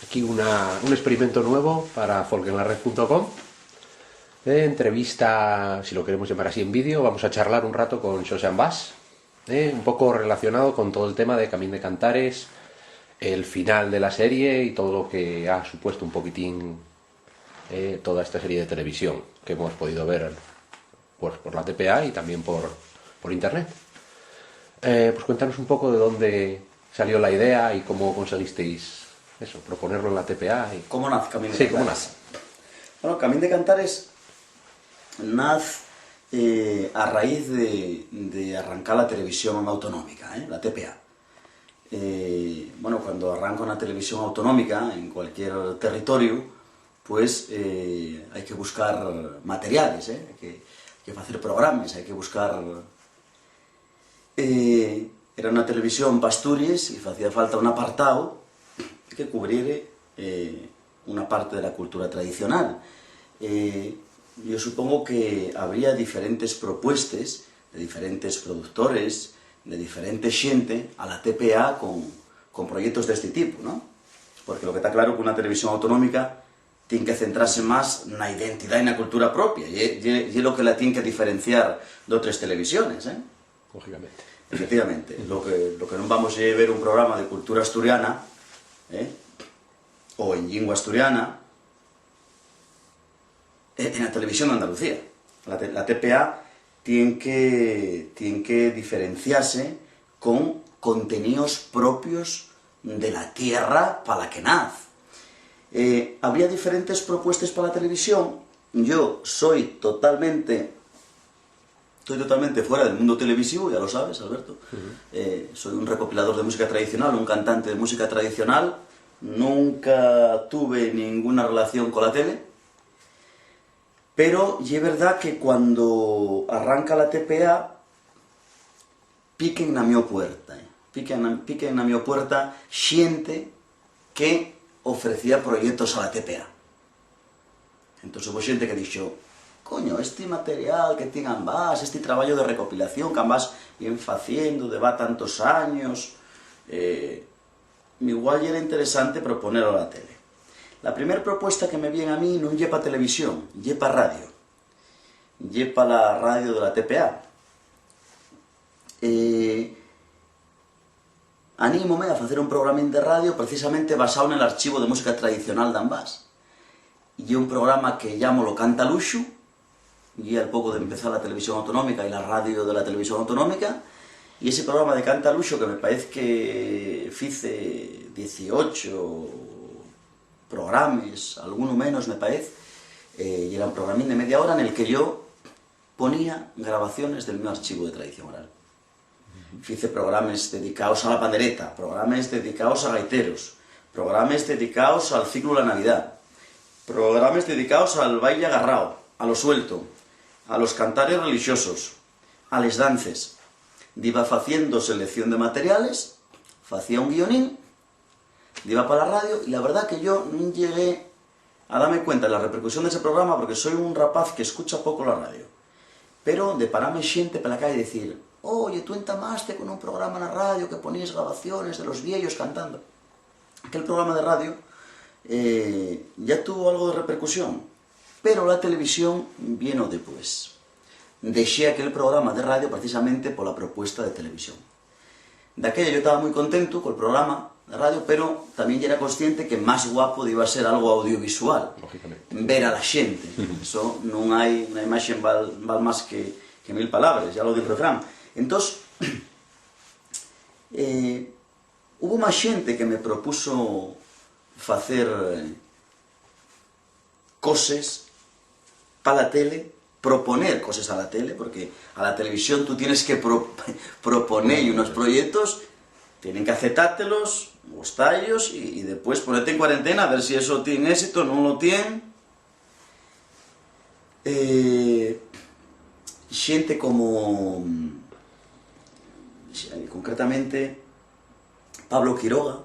Aquí un experimento nuevo para folkenlared.com. Entrevista, si lo queremos llamar así, en vídeo. Vamos a charlar un rato con Xosean Bas, un poco relacionado con todo el tema de Camín de Cantares, el final de la serie y todo lo que ha supuesto un poquitín toda esta serie de televisión que hemos podido ver pues, por la TPA y también por internet. Pues cuéntanos un poco de dónde salió la idea y cómo conseguisteis eso, proponerlo en la TPA. Y... ¿Cómo nace Camín de Cantares? Sí, ¿cómo nace? Bueno, Camín de Cantares nace a raíz de arrancar la televisión autonómica, la TPA. Bueno, cuando arranca una televisión autonómica en cualquier territorio, pues hay que buscar materiales, hay que hacer programas, hay que buscar... era una televisión para Asturias y hacía falta un apartado que cubriera una parte de la cultura tradicional. Yo supongo que habría diferentes propuestas de diferentes productores, de diferente xente a la TPA con proyectos de este tipo, ¿no? Porque lo que está claro que una televisión autonómica tiene que centrarse más en la identidad y en la cultura propia, y es lo que la tiene que diferenciar de otras televisiones, Lógicamente. Efectivamente, lo que non vamos a ver un programa de cultura asturiana, o en lingua asturiana, en la televisión de Andalucía. La TPA tiene que diferenciarse con contenidos propios de la tierra para la que nace. Habría diferentes propuestas para la televisión. Yo estoy totalmente fuera del mundo televisivo, ya lo sabes, Alberto. Soy un recopilador de música tradicional, un cantante de música tradicional. Nunca tuve ninguna relación con la tele. Pero es verdad que cuando arranca la TPA, piquen na mi puerta. Piquen na mi puerta xente que ofrecía proyectos a la TPA. Entón, hubo xente que dixo, coño, este material que ten ambas, este traballo de recopilación que ambas ven facendo de va tantos años, igual era interesante proponerlo a la tele. La primera propuesta que me viene a mí non lle pa televisión, lle pa radio. Lle pa la radio de la TPA. Anímome a facer un programa de radio precisamente basado en el archivo de música tradicional de ambas. E un programa que llamo Lo Canta Luxo, y al poco de empezar la televisión autonómica y la radio de la televisión autonómica, y ese programa de Canta Luxo que me parece que fice 18 programas, alguno menos me parece, y era un programín de media hora en el que yo ponía grabaciones del meu archivo de tradición oral. Fice programas dedicados a la pandereta, programas dedicados a gaiteros, programas dedicados al ciclo de la Navidad, programas dedicados al baile agarrao, a lo suelto, a los cantares religiosos, a les dances. Iba haciendo selección de materiales, hacía un guionín, iba para la radio, y la verdad que yo no llegué a darme cuenta de la repercusión de ese programa porque soy un rapaz que escucha poco la radio. Pero de pararme xente para la calle y decir, oye, tú entamaste con un programa en la radio que ponías grabaciones de los viejos cantando. Aquel programa de radio ya tuvo algo de repercusión, pero la televisión vino después. Dejé aquel programa de radio precisamente por la propuesta de televisión. De aquella yo estaba muy contento con el programa de radio, pero también era consciente que más guapo iba a ser algo audiovisual. Lógicamente. Ver a la xente. Eso non hai unha imaxe val máis que 1000 palabras, ya lo di o refrán. Entón, hubo máis xente que me propuso facer cosas para la tele, proponer cosas a la tele, porque a la televisión tú tienes que proponer unos proyectos, tienen que aceptártelos, gustallos, y después ponerte en cuarentena a ver si eso tiene éxito, no lo tiene. Xente como, concretamente, Pablo Quiroga,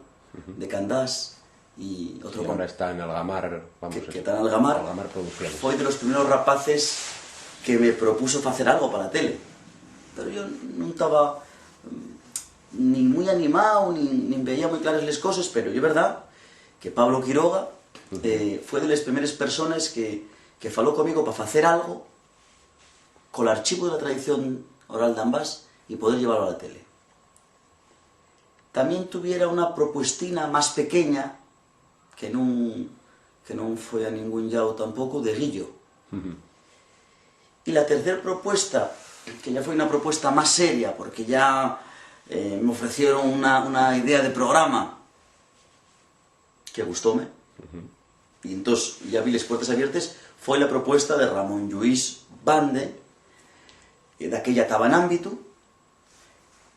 de Candás, y otro que ahora está en Algamar, que está en Algamar Producciones. Foi de los primeros rapaces que me propuso facer algo para la tele, pero yo non estaba ni moi animado, ni veía moi claras les cosas, pero é verdad que Pablo Quiroga fue de las primeras personas que faló conmigo para hacer algo con el archivo de la tradición oral de Ambás y poder llevarlo a la tele. También tuviera una propuestina más pequeña, que no fue a ningún lado tampoco, de Guillo. Y la tercera propuesta, que ya fue una propuesta más seria, porque ya me ofrecieron una idea de programa que gustóme, y entonces ya vi las puertas abiertas, fue la propuesta de Ramón Lluís Bande, de aquella estaba en ámbito,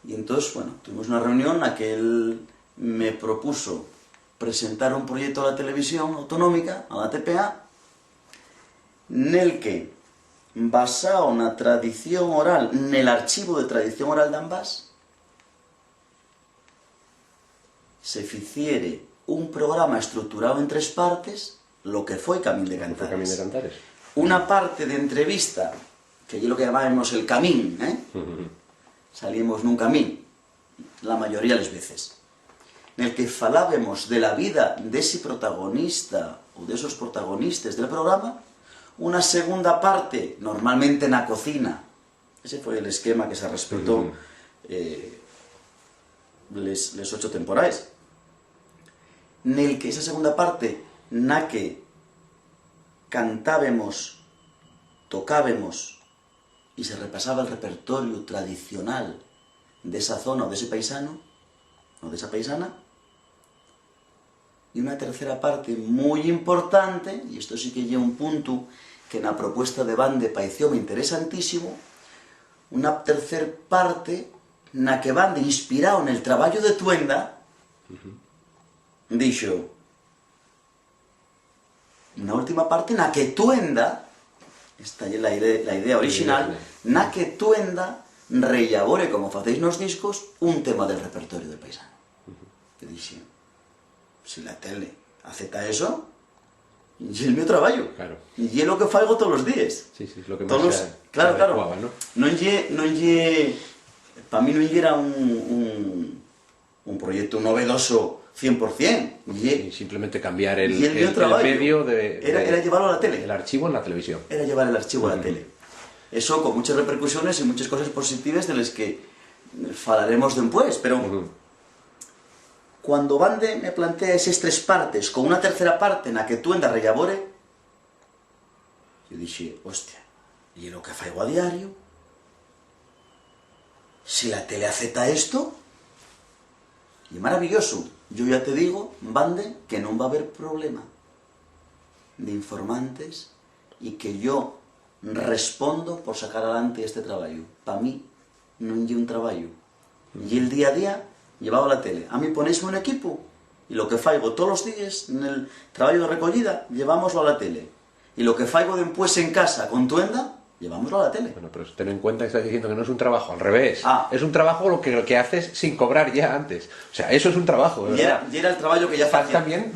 y entonces, bueno, tuvimos una reunión en la que él me propuso presentar un proyecto a la televisión autonómica, a la TPA, en el que, basado en la tradición oral, en el archivo de tradición oral de Ambás, se hiciere un programa estructurado en 3 partes, lo que fue Camín de Cantares. Una parte de entrevista, que es lo que llamábamos el camín, salimos nun camín, la mayoría de las veces, en el que falábamos de la vida de ese protagonista o de esos protagonistas del programa, una segunda parte, normalmente en la cocina, ese fue el esquema que se respetó les 8 temporadas, en el que esa segunda parte, na que cantábamos, tocábamos y se repasaba el repertorio tradicional de esa zona o de ese paisano o de esa paisana, y una tercera parte muy importante, y esto sí que lleva un punto que en la propuesta de Bande pareció interesantísimo, una tercera parte na que Bande, inspirado en el trabajo de Tuenda, dixo, na última parte na que Tuenda, esta é la idea original, na que Tuenda rellavore, como facéis nos discos, un tema del repertorio del paisano. E dixe, si la tele acepta eso, y es mi trabajo, claro. Y es lo que faigo todos los días. Sí, es lo que más se claro, adecuaba, ¿no? Para mí no era un proyecto novedoso 100%. Y simplemente cambiar el medio era llevarlo a la tele. El archivo en la televisión. Era llevar el archivo a la tele. Eso con muchas repercusiones y muchas cosas positivas de las que falaremos después, pero cuando Bande me plantea esas 3 partes con una tercera parte en la que Tuenda rellavore, yo dije, hostia, ¿y lo que faigo a diario? Si la tele acepta esto, y es maravilloso. Yo ya te digo, Bande, que no va a haber problema de informantes y que yo respondo por sacar adelante este trabajo. Para mí, no es un trabajo. Y el día a día, llevado a la tele. A mí ponéisme un equipo y lo que faigo todos los días en el trabajo de recogida, llevámoslo a la tele. Y lo que faigo después en casa con Tuenda, llevámoslo a la tele. Bueno, pero ten en cuenta que estás diciendo que no es un trabajo, al revés. Es un trabajo lo que haces sin cobrar ya antes. O sea, eso es un trabajo, ¿verdad? Y era el trabajo que ya estás hacía. También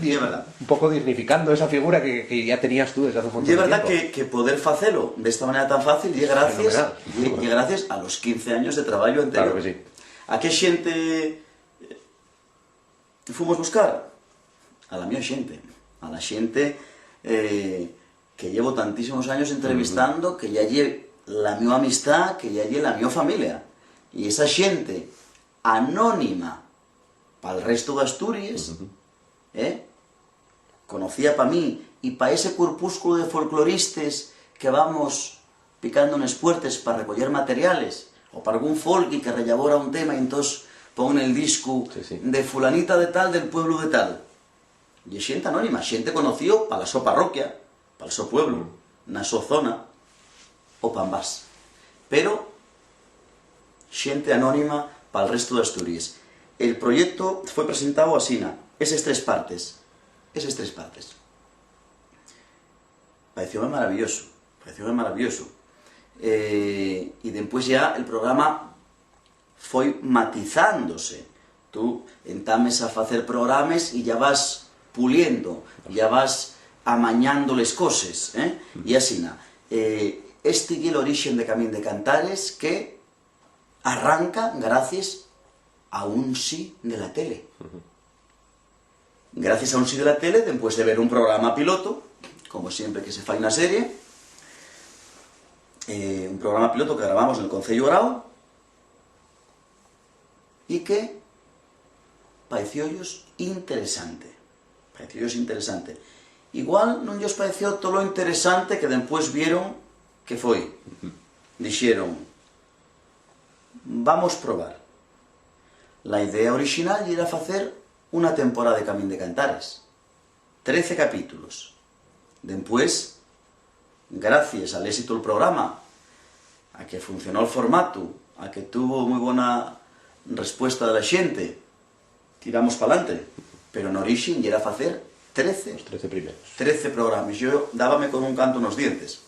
un poco dignificando esa figura que ya tenías tú desde hace un montón de tiempo. Y es verdad que poder hacerlo de esta manera tan fácil y gracias a los 15 años de trabajo entero. Claro que sí. A qué xente fomos buscar? A la mía xente. A la xente que llevo tantísimos años entrevistando, que ya lle la mi amistad, que ya lle la mi familia. Y esa xente anónima para el resto de Asturias, conocía para mí y para ese corpúsculo de folcloristas que vamos picando en las puertas para recoger materiales, o para algún folk que rellavora un tema y entonces pon el disco de fulanita de tal, del pueblo de tal. Y es xente anónima, xente conocido para la so parroquia, para el so pueblo, na so zona, o para Ambás. Pero xente anónima para el resto de Asturias. El proyecto fue presentado así, esas 3 partes. Esas 3 partes. Parecióme maravilloso. Y después ya el programa fue matizándose. Tú entames a hacer programas y ya vas puliendo, ya vas amañando las cosas, y así este es el origen de Camín de Cantares, que arranca gracias a un sí de la tele. gracias a un sí de la tele, después de ver un programa piloto, como siempre que se fai na serie, un programa piloto que grabamos en el Concello Grao, e que parecióllos interesante. Igual non lles pareceu todo lo interesante que despois vieron que foi. Dixeron, vamos probar. La idea original era facer unha temporada de Camín de Cantares. 13 capítulos. Despois, gracias al éxito del programa, a que funcionó el formato, a que tuvo moi bona respuesta de la xente, tiramos para adelante. Pero en origen era facer 13. Los 13 primeros. 13 programas. Yo dábame con un canto nos dientes.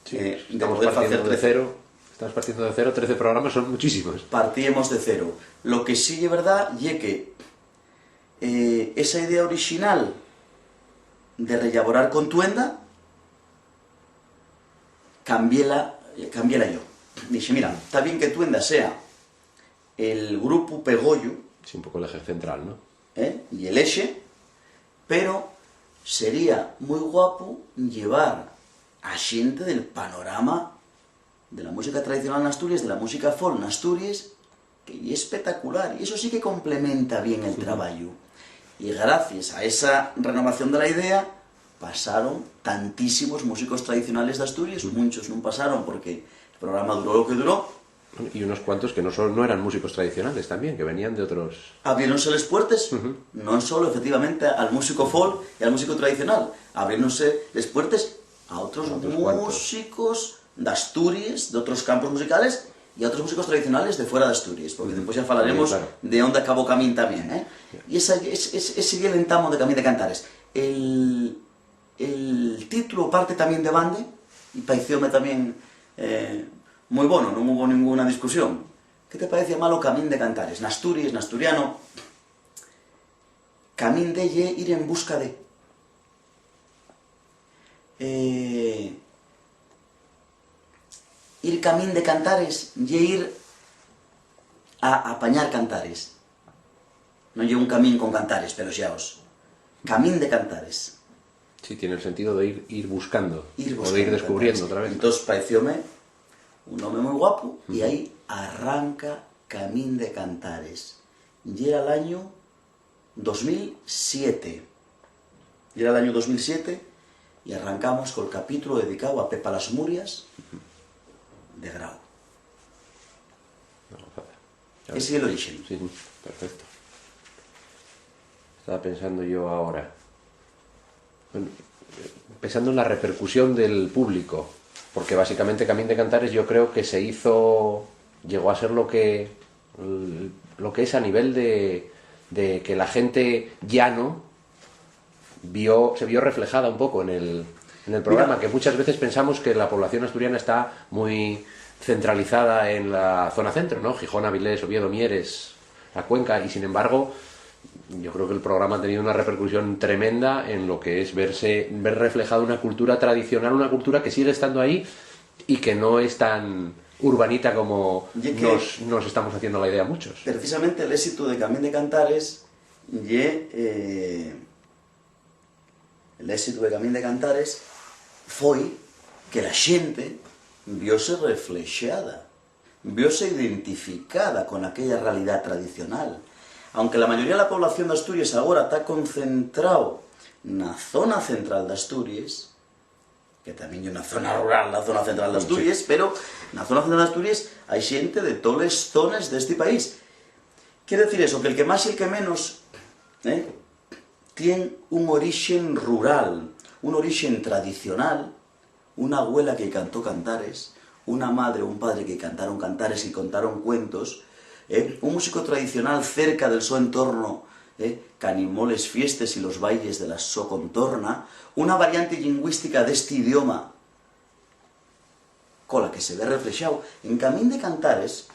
Sí, estamos partiendo de cero. Estamos partiendo de cero, 13 programas son muchísimos. Partíamos de cero. Lo que sí es verdad es que esa idea original de rellaborar con Tuenda, cambiéla yo. Dije, mira, está bien que Tuenda sea el grupo pegollo, Sí, un poco el eje central, ¿no? y el eje, pero sería muy guapo llevar a xente del panorama de la música tradicional en Asturias, de la música folk en Asturias, que es espectacular, y eso sí que complementa bien el trabajo. Y gracias a esa renovación de la idea, pasaron tantísimos músicos tradicionales de Asturias, muchos no pasaron porque el programa duró lo que duró. Y unos cuantos que no eran músicos tradicionales también, que venían de otros... Abriéronse les puertas, non solo efectivamente al músico folk e al músico tradicional, abriéronse les puertas a otros músicos de Asturias, de otros campos musicales, y a otros músicos tradicionales de fuera de Asturias, porque después ya falaremos de onde acabó Camín tamén, E ese sería el entamo de Camín de Cantares. El título parte tamén de bande, e parecióme tamén moi bono, non hubo ninguna discusión. Que te parece malo Camín de Cantares? Na Asturias, na asturiano, Camín de lle ir en busca de. Ir Camín de Cantares lle ir a apañar cantares. Non lle un camín con cantares, pero xaos. Camín de Cantares. Sí, tiene el sentido de ir buscando, O de ir descubriendo otra vez. Entón, parecióme un nome moi guapo, e aí arranca Camín de Cantares. Y era el año 2007. Y arrancamos con el capítulo dedicado a Pepa las Murias de Grau. Ese es el origen. Sí, perfecto. Estaba pensando yo ahora. Bueno, pensando en la repercusión del público, porque básicamente Camín de Cantares yo creo que llegó a ser lo que es a nivel de que la gente llano se vio reflejada un poco en el programa. Mira, que muchas veces pensamos que la población asturiana está muy centralizada en la zona centro, ¿no? Gijón, Avilés, Oviedo, Mieres, la Cuenca, y sin embargo yo creo que el programa ha tenido una repercusión tremenda en lo que es ver reflejada una cultura tradicional, una cultura que sigue estando ahí y que no es tan urbanita como nos estamos haciendo la idea muchos. Precisamente el éxito de Camín de Cantares foi que la xente viose reflexada, viose identificada con aquella realidad tradicional. Aunque la mayoría de la población de Asturias ahora está concentrado na zona central de Asturias, que tamén é unha zona rural, na zona central de Asturias, pero na zona central de Asturias hai xente de todas as zonas deste país. Quere decir eso, que el que máis e el que menos tiene un origen rural, un origen tradicional, una abuela que cantó cantares, una madre o un padre que cantaron cantares y contaron cuentos, un músico tradicional cerca del su entorno, que animó les fiestes y los bailes de la so contorna, una variante lingüística de este idioma con la que se ve reflejado. En Camín de Cantares